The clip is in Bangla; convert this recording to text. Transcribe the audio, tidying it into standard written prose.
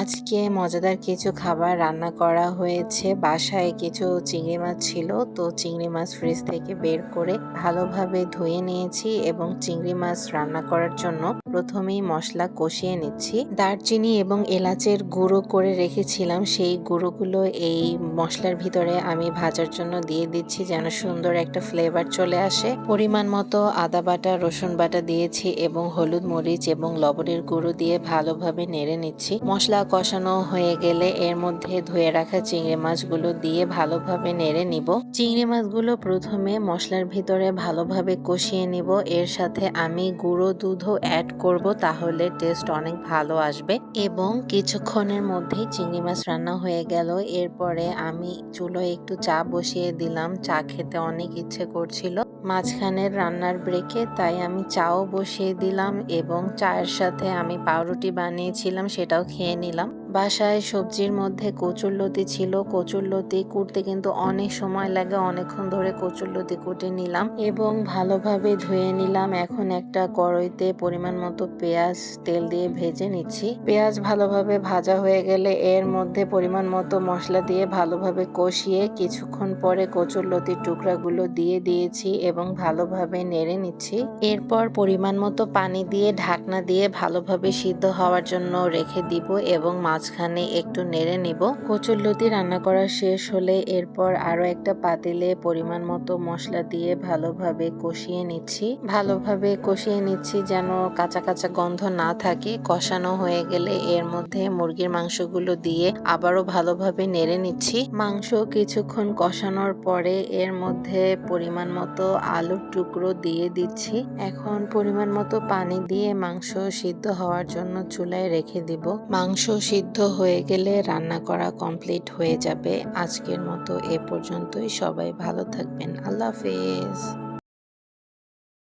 আজকে মজাদার কিছু খাবার রান্না করা হয়েছে। বাসায় কিছু চিংড়ি মাছ ছিল, তো চিংড়ি মাছ ফ্রিজ থেকে বের করে ভালোভাবে ধুয়ে নিয়েছি এবং চিংড়ি মাছ রান্না করার জন্য প্রথমেই মশলা কষিয়ে নিচ্ছি। দারচিনি এবং এলাচের গুঁড়ো করে রেখেছিলাম, সেই গুঁড়োগুলো এই মশলার ভিতরে আমি ভাজার জন্য দিয়ে দিচ্ছি যেন সুন্দর একটা ফ্লেভার চলে আসে। পরিমাণ মতো আদা বাটা, রসুন বাটা দিয়েছি এবং হলুদ, মরিচ এবং লবণের গুঁড়ো দিয়ে ভালোভাবে নেড়ে নিচ্ছি। মশলা কষানো হয়ে গেলে এর মধ্যে ধুয়ে রাখা চিংড়ি মাছগুলো দিয়ে ভালোভাবে নেড়ে নিব। চিংড়ি মাছগুলো প্রথমে মশলার ভিতরে ভালোভাবে কষিয়ে নিব। এর সাথে আমি গুঁড়ো দুধও অ্যাড করব, তাহলে টেস্ট অনেক ভালো আসবে। এবং কিছুক্ষণের মধ্যেই চিংড়ি মাছ রান্না হয়ে গেল। এরপরে আমি চুলোয় একটু চা বসিয়ে দিলাম। চা খেতে অনেক ইচ্ছে করছিল মাঝখানের রান্নার ব্রেকে, তাই আমি চাও বসিয়ে দিলাম এবং চায়ের সাথে আমি পাউরুটি বানিয়েছিলাম, সেটাও খেয়ে নিলাম। বাসায় সবজির মধ্যে কচুরলতি ছিল। কচুরলতি কুটতে কিন্তু অনেক সময় লাগে, অনেকক্ষণ ধরে কচুরলতি কুটে নিলাম এবং ভালোভাবে ধুয়ে নিলাম। এখন একটা কড়াইতে পরিমাণ মতো পেঁয়াজ তেল দিয়ে ভেজে নিচ্ছি। পেঁয়াজ ভালোভাবে ভাজা হয়ে গেলে এর মধ্যে পরিমাণ মতো মশলা দিয়ে ভালোভাবে কষিয়ে কিছুক্ষণ পরে কচুরলতির টুকরাগুলো দিয়ে দিয়েছি এবং ভালোভাবে নেড়ে নিচ্ছি। এরপর পরিমাণ মতো পানি দিয়ে ঢাকনা দিয়ে ভালোভাবে সিদ্ধ হওয়ার জন্য রেখে দিব এবং মাঝখানে একটু নেড়ে নিব। কচুরলতি রান্না করা শেষ হলে এরপর আরো একটা পাতিলে পরিমাণ মতো মশলা দিয়ে ভালোভাবে কষিয়ে নিচ্ছি যেন কাঁচা কাঁচা গন্ধ না থাকে। কষানো হয়ে গেলে এর মধ্যে মুরগির মাংসগুলো দিয়ে আবারও ভালোভাবে নেড়ে নিচ্ছি। মাংস কিছুক্ষণ কষানোর পরে এর মধ্যে পরিমাণ মতো আলুর টুকরো দিয়ে দিচ্ছি। এখন পরিমাণ মতো পানি দিয়ে মাংস সিদ্ধ হওয়ার জন্য চুলায় রেখে দিব। মাংস সিদ্ধ হয়ে গেলে রান্না করা কমপ্লিট হয়ে যাবে। আজকের মতো এ পর্যন্তই। সবাই ভালো থাকবেন। আল্লাহ হাফেজ।